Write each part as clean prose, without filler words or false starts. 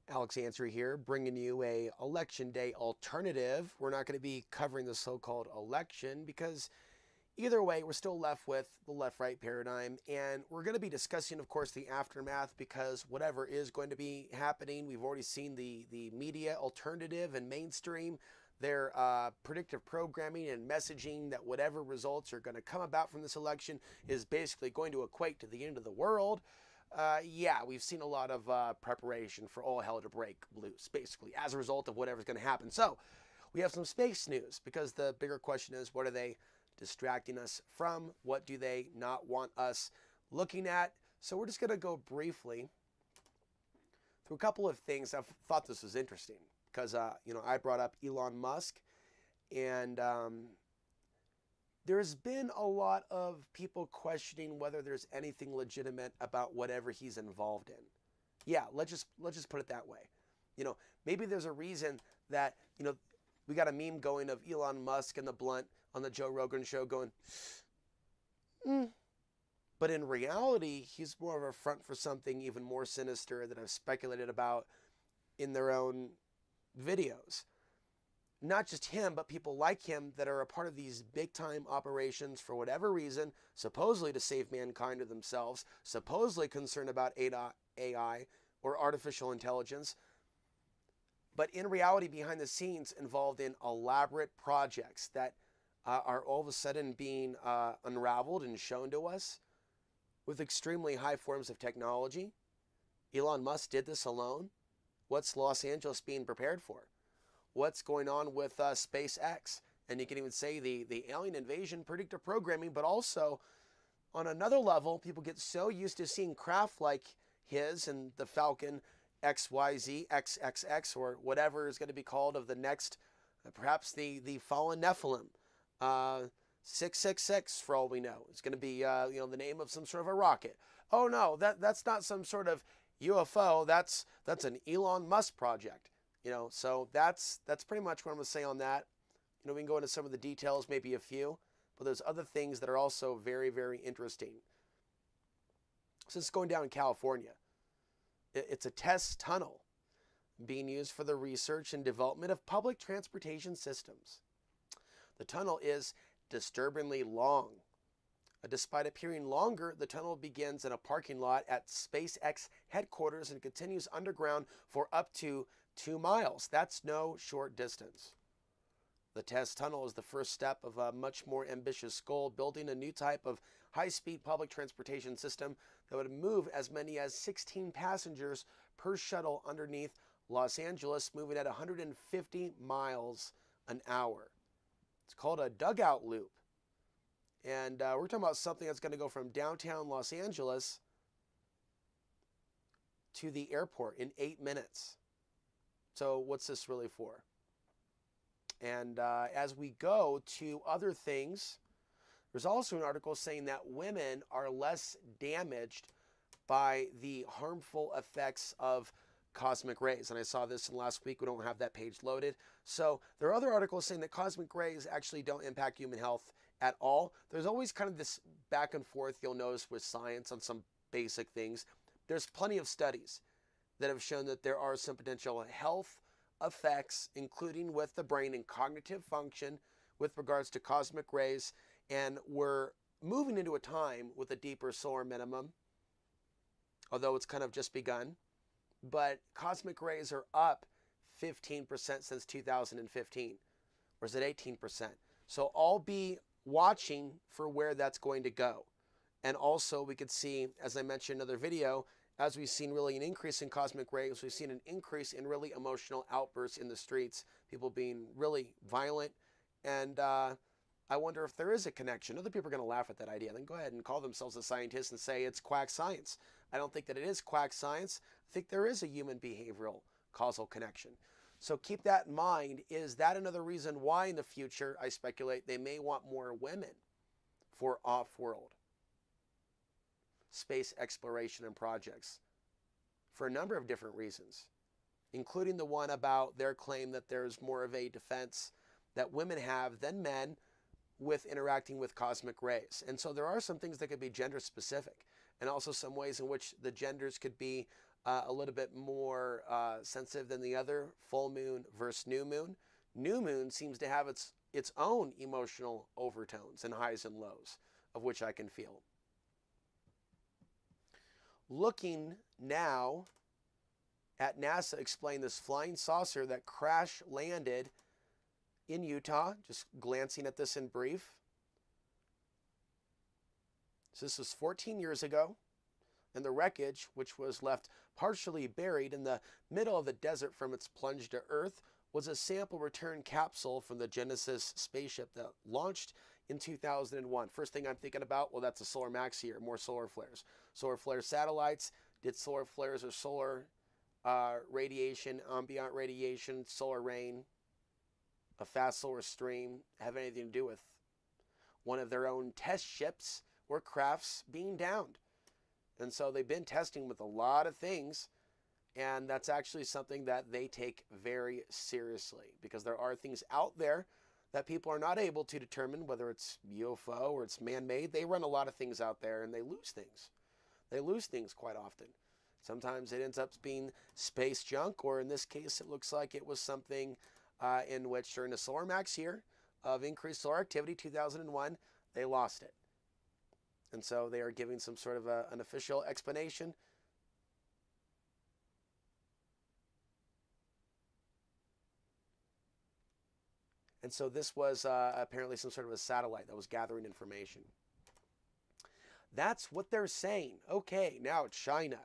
Alex Answer here, bringing you a election day alternative. We're not going to be covering the so-called election because either way, we're still left with the left-right paradigm, and we're going to be discussing, of course, the aftermath because whatever is going to be happening, we've already seen the media alternative and mainstream, their predictive programming and messaging that whatever results are going to come about from this election is basically going to equate to the end of the world. Yeah, we've seen a lot of preparation for all hell to break loose, basically, as a result of whatever's going to happen. So, we have some space news, because the bigger question is, what are they distracting us from? What do they not want us looking at? So we're just going to go briefly through a couple of things. I thought this was interesting, because, I brought up Elon Musk, and there's been a lot of people questioning whether there's anything legitimate about whatever he's involved in. Yeah, let's just put it that way. Maybe there's a reason that, we got a meme going of Elon Musk and the blunt on the Joe Rogan show going, But in reality, he's more of a front for something even more sinister that I've speculated about in their own videos. Not just him, but people like him that are a part of these big-time operations for whatever reason, supposedly to save mankind or themselves, supposedly concerned about AI or artificial intelligence, but in reality, behind the scenes, involved in elaborate projects that are all of a sudden being unraveled and shown to us with extremely high forms of technology. Elon Musk did this alone. What's Los Angeles being prepared for? What's going on with SpaceX? And you can even say the alien invasion predictive programming, but also on another level, people get so used to seeing craft like his and the Falcon XYZ, XXX, or whatever is going to be called of the next, perhaps the fallen Nephilim. 666, for all we know. It's going to be, the name of some sort of a rocket. Oh no, that's not some sort of UFO. That's an Elon Musk project. So that's pretty much what I'm going to say on that. We can go into some of the details, maybe a few, but there's other things that are also very, very interesting. So it's going down in California. It's a test tunnel being used for the research and development of public transportation systems. The tunnel is disturbingly long. Despite appearing longer, the tunnel begins in a parking lot at SpaceX headquarters and continues underground for up to 2 miles. That's no short distance. The test tunnel is the first step of a much more ambitious goal, building a new type of high-speed public transportation system that would move as many as 16 passengers per shuttle underneath Los Angeles, moving at 150 miles an hour. It's called a dugout loop. And we're talking about something that's going to go from downtown Los Angeles to the airport in 8 minutes. So what's this really for? And as we go to other things, there's also an article saying that women are less damaged by the harmful effects of cosmic rays. And I saw this in last week. We don't have that page loaded. So there are other articles saying that cosmic rays actually don't impact human health at all. There's always kind of this back and forth you'll notice with science on some basic things. There's plenty of studies that have shown that there are some potential health effects, including with the brain and cognitive function with regards to cosmic rays. And we're moving into a time with a deeper solar minimum, although it's kind of just begun. But cosmic rays are up 15% since 2015, or is it 18%? So I'll be watching for where that's going to go. And also we could see, as I mentioned in another video, as we've seen really an increase in cosmic rays, we've seen an increase in really emotional outbursts in the streets, people being really violent. And I wonder if there is a connection. Other people are going to laugh at that idea. Then go ahead and call themselves a scientist and say it's quack science. I don't think that it is quack science. I think there is a human behavioral causal connection. So keep that in mind. Is that another reason why in the future, I speculate, they may want more women for off-world space exploration and projects for a number of different reasons, including the one about their claim that there's more of a defense that women have than men with interacting with cosmic rays. And so there are some things that could be gender specific, and also some ways in which the genders could be a little bit more sensitive than the other, full moon versus new moon. New moon seems to have its own emotional overtones and highs and lows, of which I can feel. Looking now at NASA explain this flying saucer that crash landed in Utah, just glancing at this in brief. So this was 14 years ago, and the wreckage, which was left partially buried in the middle of the desert from its plunge to Earth, was a sample return capsule from the Genesis spaceship that launched in 2001. First thing I'm thinking about, well, that's a solar max year, more solar flares. Solar flare satellites, did solar flares or solar radiation, ambient radiation, solar rain, a fast solar stream have anything to do with one of their own test ships or crafts being downed? And so they've been testing with a lot of things, and that's actually something that they take very seriously, because there are things out there that people are not able to determine whether it's UFO or it's man-made. They run a lot of things out there, and they lose things. They lose things quite often. Sometimes it ends up being space junk, or in this case, it looks like it was something in which during the solar max year of increased solar activity, 2001, they lost it. And so they are giving some sort of an official explanation. And so this was apparently some sort of a satellite that was gathering information. That's what they're saying. Okay, now China.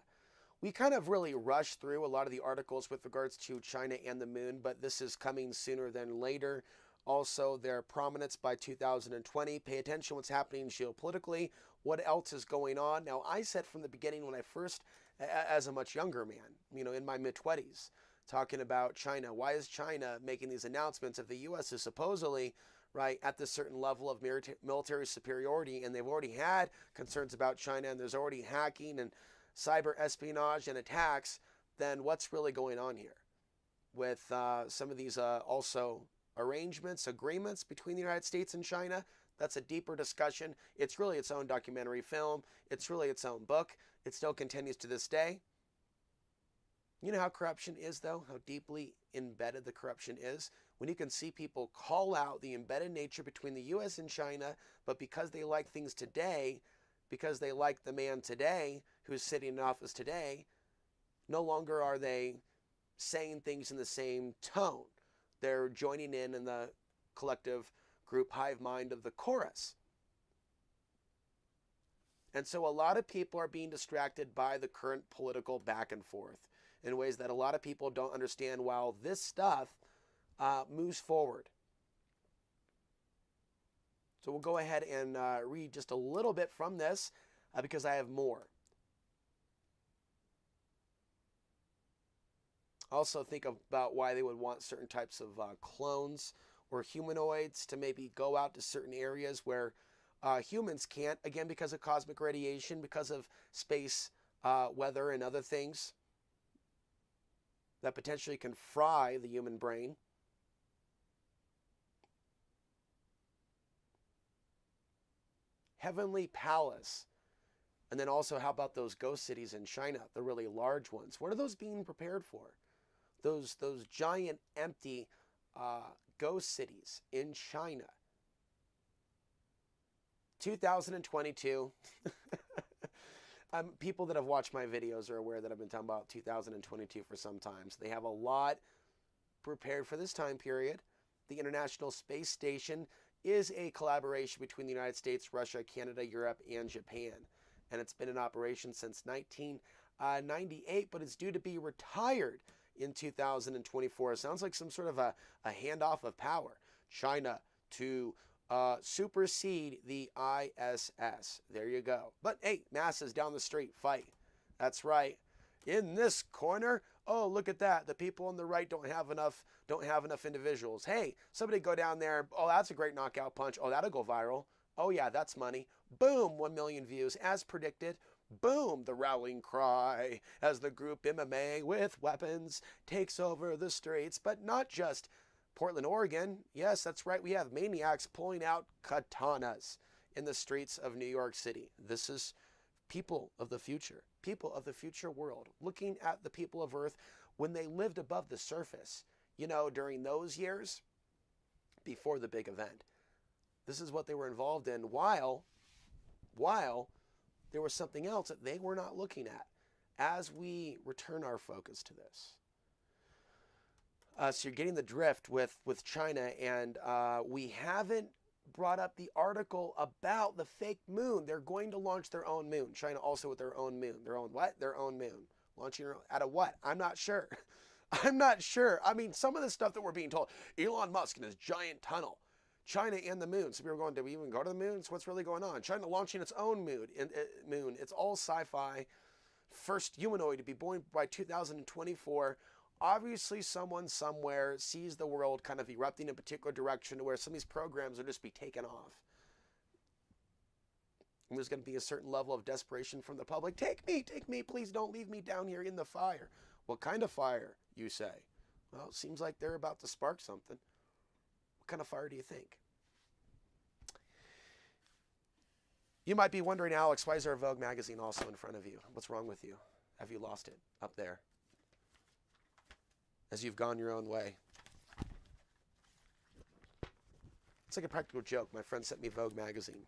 We kind of really rushed through a lot of the articles with regards to China and the moon, but this is coming sooner than later. Also, their prominence by 2020. Pay attention what's happening geopolitically. What else is going on? Now, I said from the beginning when I first, as a much younger man, in my mid-20s, talking about China. Why is China making these announcements if the U.S. is supposedly, right, at this certain level of military superiority, and they've already had concerns about China, and there's already hacking and cyber espionage and attacks? Then what's really going on here with some of these also arrangements, agreements between the United States and China? That's a deeper discussion. It's really its own documentary film. It's really its own book. It still continues to this day. You know how corruption is, though? How deeply embedded the corruption is? When you can see people call out the embedded nature between the U.S. and China, but because they like things today, because they like the man today who's sitting in office today, no longer are they saying things in the same tone. They're joining in the collective group hive mind of the chorus. And so a lot of people are being distracted by the current political back and forth in ways that a lot of people don't understand while this stuff moves forward. So we'll go ahead and read just a little bit from this because I have more. Also think about why they would want certain types of clones or humanoids to maybe go out to certain areas where humans can't, again, because of cosmic radiation, because of space weather and other things that potentially can fry the human brain. Heavenly Palace. And then also, how about those ghost cities in China, the really large ones? What are those being prepared for? Those giant empty ghost cities in China. 2022. People that have watched my videos are aware that I've been talking about 2022 for some time. So they have a lot prepared for this time period. The International Space Station is a collaboration between the United States, Russia, Canada, Europe, and Japan. And it's been in operation since 1998, but it's due to be retired in 2024. It sounds like some sort of a handoff of power. China to supersede the ISS. There you go. But hey, NASA's down the street. Fight. That's right. In this corner, oh, look at that. The people on the right don't have enough individuals. Hey, somebody go down there. Oh, that's a great knockout punch. Oh, that'll go viral. Oh yeah, that's money. Boom, 1 million views as predicted. Boom, the rallying cry as the group MMA with weapons takes over the streets, but not just Portland, Oregon. Yes, that's right. We have maniacs pulling out katanas in the streets of New York City. This is People of the future world, looking at the people of Earth when they lived above the surface, you know, during those years before the big event. This is what they were involved in while there was something else that they were not looking at as we return our focus to this. So you're getting the drift with China, and we haven't brought up the article about the fake moon. They're going to launch their own moon. China also with their own moon. Their own what? Their own moon. Launching out of what? I'm not sure. I'm not sure. I mean, some of the stuff that we're being told, Elon Musk in his giant tunnel, China and the moon. So people are going, did we even go to the moon? So what's really going on? China launching its own moon. It's all sci-fi. First humanoid to be born by 2024. Obviously, someone somewhere sees the world kind of erupting in a particular direction to where some of these programs will just be taken off. And there's going to be a certain level of desperation from the public. Take me, please don't leave me down here in the fire. What kind of fire, you say? Well, it seems like they're about to spark something. What kind of fire do you think? You might be wondering, Alex, why is there a Vogue magazine also in front of you? What's wrong with you? Have you lost it up there as you've gone your own way? It's like a practical joke. My friend sent me Vogue magazine.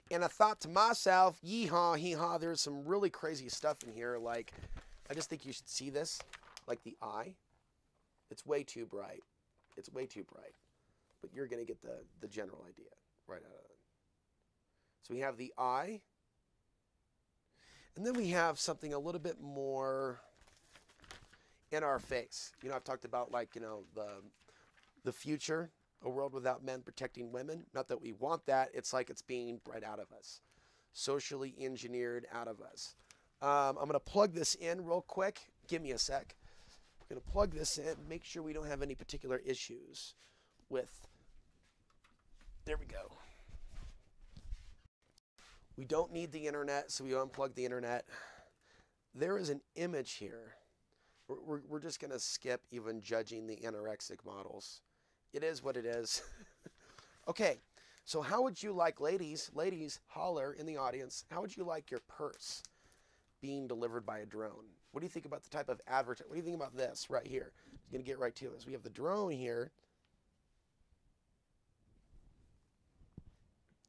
And I thought to myself, yeehaw, hee-haw, there's some really crazy stuff in here. Like, I just think you should see this. Like the eye. It's way too bright. It's way too bright. But you're going to get the general idea right out of it. So we have the eye. And then we have something a little bit more in our face. You know, I've talked about, like, you know, the future, a world without men protecting women. Not that we want that. It's like it's being bred out of us. Socially engineered out of us. I'm going to plug this in real quick. Give me a sec. I'm going to plug this in. Make sure we don't have any particular issues with... There we go. We don't need the internet, so we unplug the internet. There is an image here. We're just going to skip even judging the anorexic models. It is what it is. Okay, so how would you like, ladies, holler in the audience, how would you like your purse being delivered by a drone? What do you think about the type of advertising? What do you think about this right here? I'm going to get right to this. We have the drone here.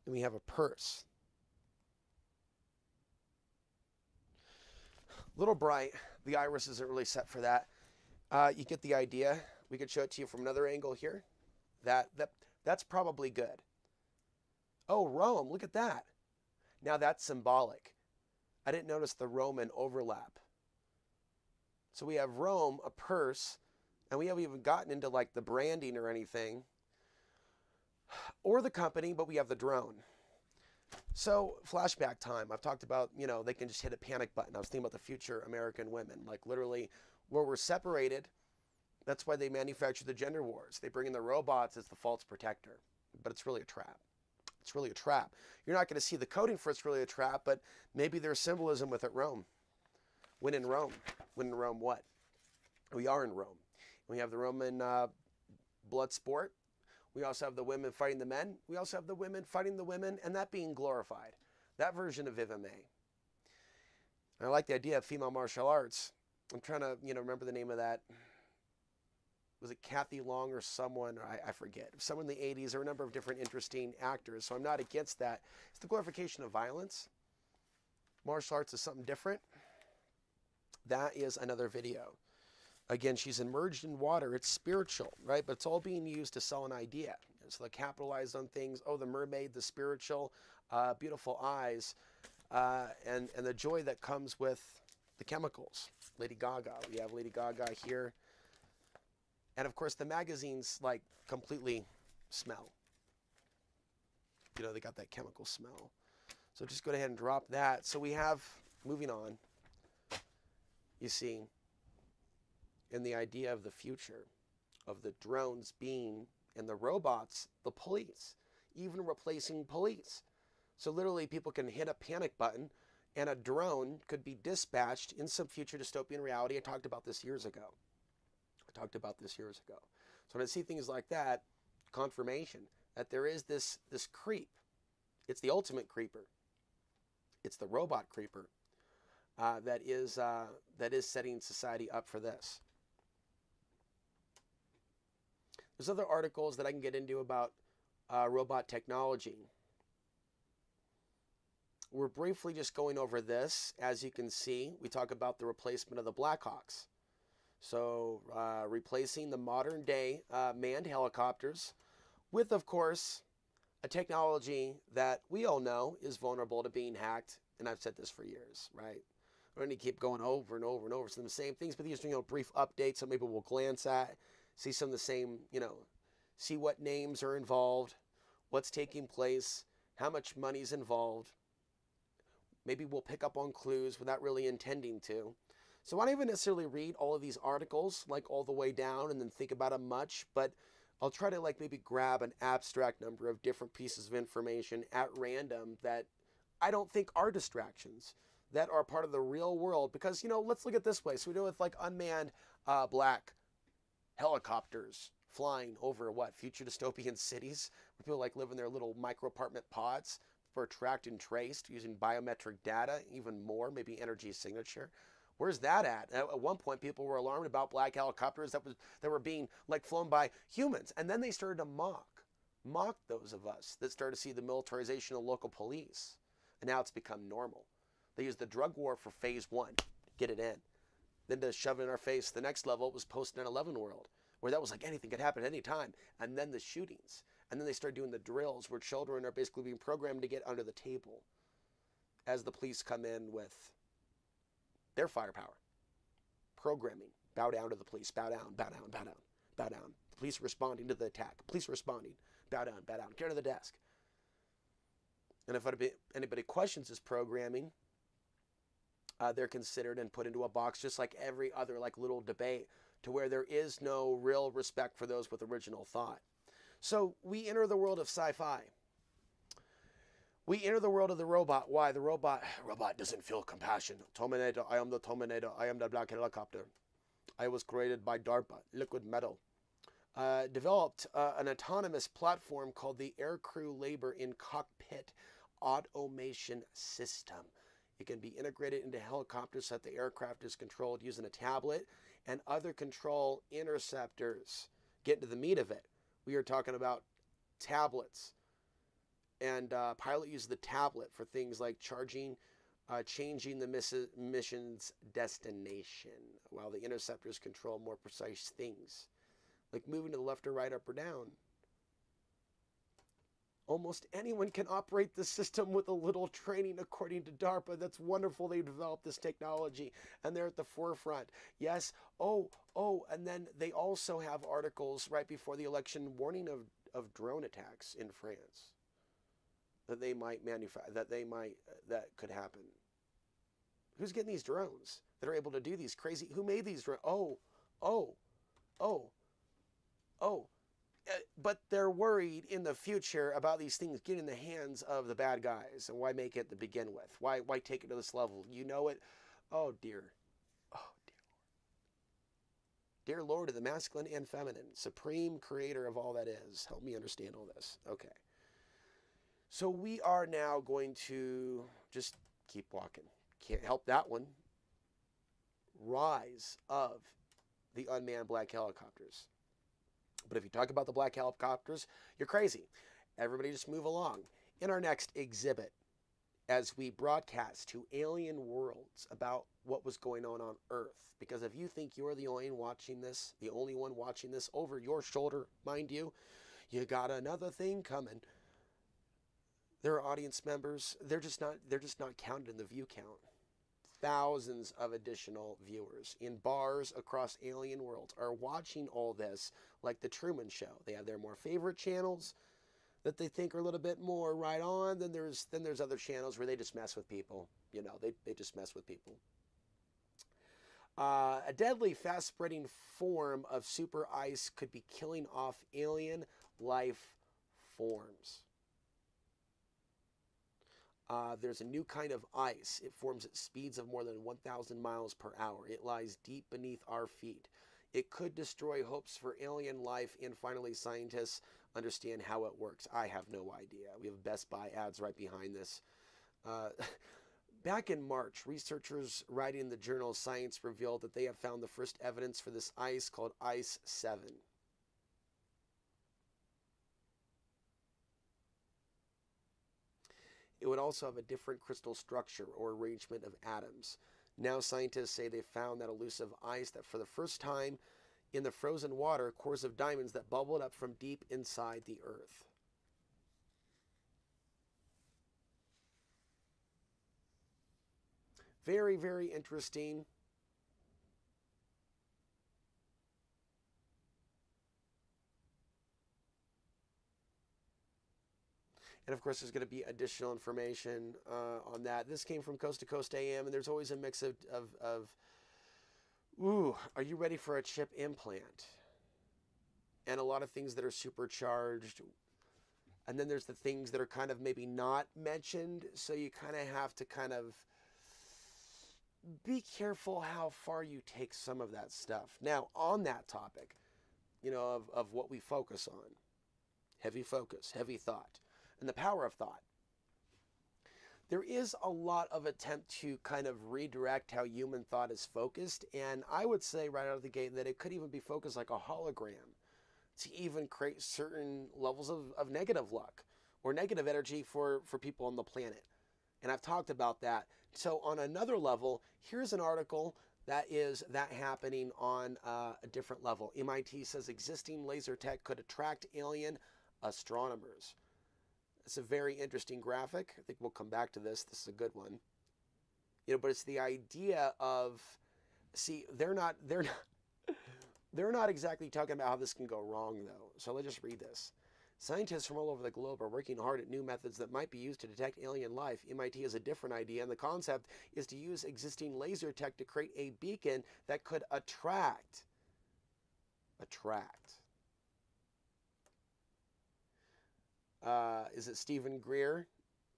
And we have a purse. Little bright. The iris isn't really set for that. You get the idea. We could show it to you from another angle here. That's probably good. Oh, Rome, look at that. Now that's symbolic. I didn't notice the Roman overlap. So we have Rome, a purse, and we haven't even gotten into like the branding or anything, or the company, but we have the drone. So flashback time. I've talked about, you know, they can just hit a panic button. I was thinking about the future American women, like literally where we're separated. That's why they manufacture the gender wars. They bring in the robots as the false protector, but it's really a trap. It's really a trap. You're not going to see the coding for it's really a trap, but maybe there's symbolism with it. Rome. When in Rome. When in Rome what? We are in Rome. We have the Roman blood sport. We also have the women fighting the men. We also have the women fighting the women, and that being glorified. That version of MMA. And I like the idea of female martial arts. I'm trying to, you know, remember the name of that. Was it Kathy Long or someone? I forget. Someone in the 80s. There were a number of different interesting actors, so I'm not against that. It's the glorification of violence. Martial arts is something different. That is another video. Again, she's immersed in water. It's spiritual, right? But it's all being used to sell an idea. So they capitalize on things. Oh, the mermaid, the spiritual, beautiful eyes, and the joy that comes with the chemicals. Lady Gaga. We have Lady Gaga here. And of course, the magazines like completely smell. You know, they got that chemical smell. So just go ahead and drop that. So we have, moving on, you see, in the idea of the future, of the drones being, and the robots, the police, even replacing police. So literally people can hit a panic button and a drone could be dispatched in some future dystopian reality. I talked about this years ago. So when I see things like that, confirmation that there is this creep. It's the ultimate creeper. It's the robot creeper that is setting society up for this. There's other articles that I can get into about robot technology. We're briefly just going over this. As you can see, we talk about the replacement of the Blackhawks. So replacing the modern day manned helicopters with, of course, a technology that we all know is vulnerable to being hacked. And I've said this for years, right? We're going to keep going over and over and over some of the same things, but these are, brief updates. So maybe we'll glance at, see some of the same, see what names are involved, what's taking place, how much money's involved. Maybe we'll pick up on clues without really intending to. So I don't even necessarily read all of these articles like all the way down and then think about them much, but I'll try to maybe grab an abstract number of different pieces of information at random that I don't think are distractions, that are part of the real world. Because, let's look at this way. So we do with unmanned black helicopters flying over future dystopian cities where people live in their little micro apartment pods for tracked and traced using biometric data, even more, maybe energy signature. Where's that at? At one point, people were alarmed about black helicopters that were being flown by humans. And then they started to mock those of us that started to see the militarization of local police. And now it's become normal. They used the drug war for phase 1, get it in. Then to shove it in our face, the next level was post 9/11 world, where that was anything could happen at any time. And then the shootings. And then they start doing the drills where children are basically being programmed to get under the table as the police come in with their firepower. Programming. Bow down to the police. Bow down, bow down, bow down, bow down. The police responding to the attack. Police responding. Bow down, bow down. Get under the desk. And if anybody questions this programming, they're considered and put into a box just like every other little debate, to where there is no real respect for those with original thought. So we enter the world of sci-fi. We enter the world of the robot. Why? The robot doesn't feel compassion. Terminator, I am the Terminator. I am the black helicopter. I was created by DARPA, liquid metal. Developed an autonomous platform called the Aircrew Labor in Cockpit Automation System. It can be integrated into helicopters so that the aircraft is controlled using a tablet and other control interceptors. Get to the meat of it. We are talking about tablets. And pilot uses the tablet for things like changing the mission's destination, while the interceptors control more precise things, like moving to the left or right, up or down. Almost anyone can operate the system with a little training, according to DARPA. That's wonderful. They developed this technology, and they're at the forefront. Yes. Oh, and then they also have articles right before the election warning of drone attacks in France that they might manufacture, that could happen. Who's getting these drones that are able to do these crazy? Who made these drones? But they're worried in the future about these things getting in the hands of the bad guys. And why make it to begin with? Why take it to this level? You know it. Oh dear. Dear Lord of the masculine and feminine, supreme creator of all that is. Help me understand all this. Okay. So we are now going to just keep walking. Can't help that one. Rise of the unmanned black helicopters. But if you talk about the black helicopters, you're crazy. Everybody just move along. In our next exhibit, as we broadcast to alien worlds about what was going on Earth. Because if you think you're the only one watching this over your shoulder, mind you, you got another thing coming. There are audience members. They're just not counted in the view count. Thousands of additional viewers in bars across alien worlds are watching all this like the Truman Show. They have their more favorite channels that they think are a little bit more right on. Then there's other channels where they just mess with people. They just mess with people. A deadly, fast-spreading form of super ice could be killing off alien life forms. There's a new kind of ice. It forms at speeds of more than 1,000 miles per hour. It lies deep beneath our feet. It could destroy hopes for alien life, and finally scientists understand how it works. I have no idea. We have Best Buy ads right behind this. Back in March, researchers writing in the journal Science revealed that they have found the first evidence for this ice called Ice 7. It would also have a different crystal structure or arrangement of atoms. Now scientists say they found that elusive ice that for the first time in the frozen water, cores of diamonds that bubbled up from deep inside the earth. Very, very interesting. And of course, there's going to be additional information on that. This came from Coast to Coast AM, and there's always a mix of ooh, are you ready for a chip implant? And a lot of things that are supercharged. And then there's the things that are kind of maybe not mentioned. So you kind of have to kind of be careful how far you take some of that stuff. Now, on that topic, you know, of what we focus on, heavy focus, heavy thought, and the power of thought. There is a lot of attempt to kind of redirect how human thought is focused. And I would say right out of the gate that it could even be focused like a hologram to even create certain levels of negative luck or negative energy for people on the planet. And I've talked about that. So on another level, here's an article that is that happening on a different level. MIT says existing laser tech could attract alien astronomers. It's a very interesting graphic. I think we'll come back to this. This is a good one. You know, but it's the idea of, see, they're not exactly talking about how this can go wrong though. So let's just read this. Scientists from all over the globe are working hard at new methods that might be used to detect alien life. MIT has a different idea, and the concept is to use existing laser tech to create a beacon that could attract. Is it Stephen Greer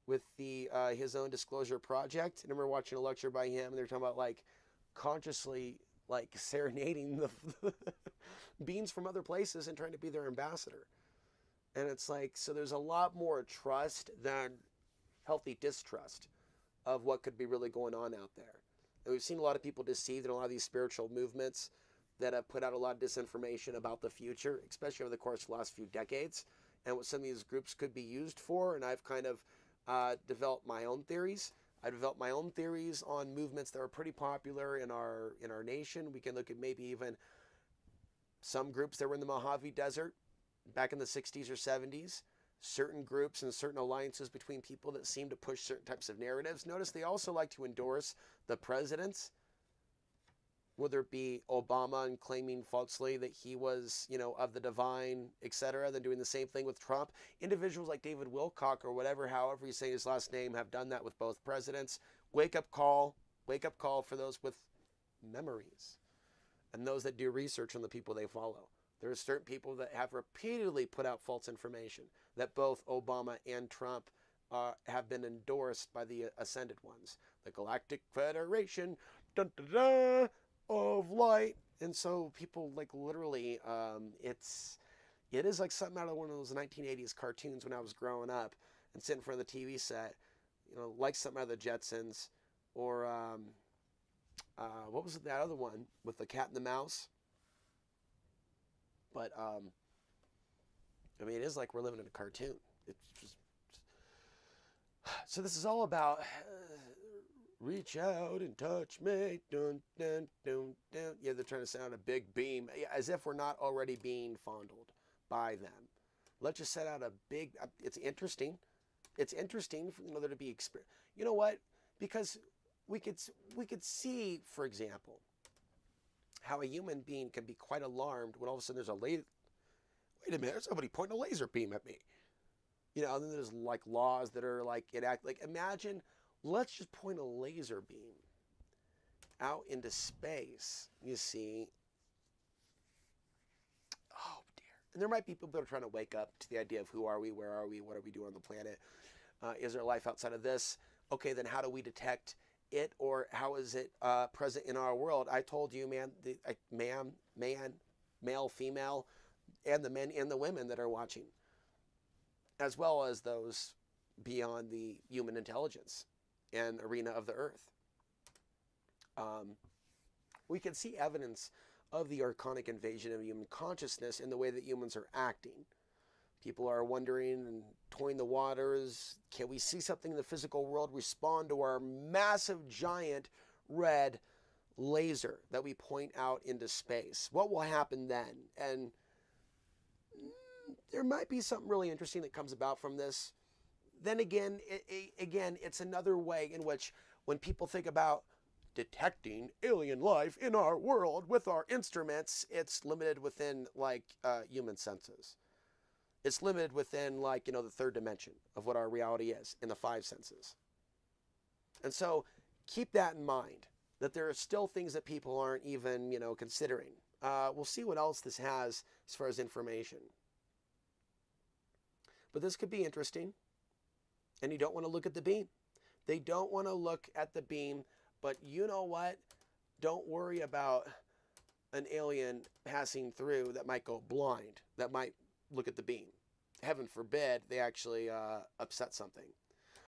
with the his own disclosure project? I remember watching a lecture by him, and they're talking about like consciously like serenading the beings from other places and trying to be their ambassador. And it's like, so there's a lot more trust than healthy distrust of what could be really going on out there. And we've seen a lot of people deceived in a lot of these spiritual movements that have put out a lot of disinformation about the future, especially over the course of the last few decades, and what some of these groups could be used for. And I've kind of developed my own theories. I developed my own theories on movements that are pretty popular in our nation. We can look at maybe even some groups that were in the Mojave Desert back in the 60s or 70s, certain groups and certain alliances between people that seem to push certain types of narratives. Notice they also like to endorse the presidents, whether it be Obama and claiming falsely that he was, you know, of the divine, etc., then doing the same thing with Trump. Individuals like David Wilcock or whatever, however you say his last name, have done that with both presidents. Wake up call for those with memories and those that do research on the people they follow. There are certain people that have repeatedly put out false information that both Obama and Trump have been endorsed by the ascended ones. The Galactic Federation of light. And so people like literally, it is like something out of one of those 1980s cartoons when I was growing up and sitting in front of the TV set, you know, like something out of the Jetsons or what was that other one with the cat and the mouse? But, I mean, it is like we're living in a cartoon. It's just... So this is all about reach out and touch me. Dun, dun, dun, dun. Yeah, they're trying to send out a big beam, as if we're not already being fondled by them. Let's just set out a big... It's interesting. It's interesting for, you know, there to be... You know what? Because we could see, for example, how a human being can be quite alarmed when all of a sudden there's a laser. Wait a minute, there's somebody pointing a laser beam at me. You know, and then there's like laws that are like, imagine, let's just point a laser beam out into space, you see. Oh dear. And there might be people that are trying to wake up to the idea of who are we, where are we, what are we doing on the planet? Is there life outside of this? Okay, then how do we detect it, or how is it present in our world? I told you, man, male, female, and the men and the women that are watching, as well as those beyond the human intelligence. and arena of the earth. We can see evidence of the archonic invasion of human consciousness in the way that humans are acting. People are wondering and toying the waters. Can we see something in the physical world respond to our massive, giant red laser that we point out into space? What will happen then? And there might be something really interesting that comes about from this. Then again, it's another way in which when people think about detecting alien life in our world with our instruments, it's limited within like human senses. It's limited within like, the third dimension of what our reality is in the five senses. And so keep that in mind, that there are still things that people aren't even, considering. We'll see what else this has as far as information. But this could be interesting. And you don't want to look at the beam. They don't want to look at the beam, but you know what? Don't worry about an alien passing through that might go blind, that might look at the beam. Heaven forbid they actually upset something.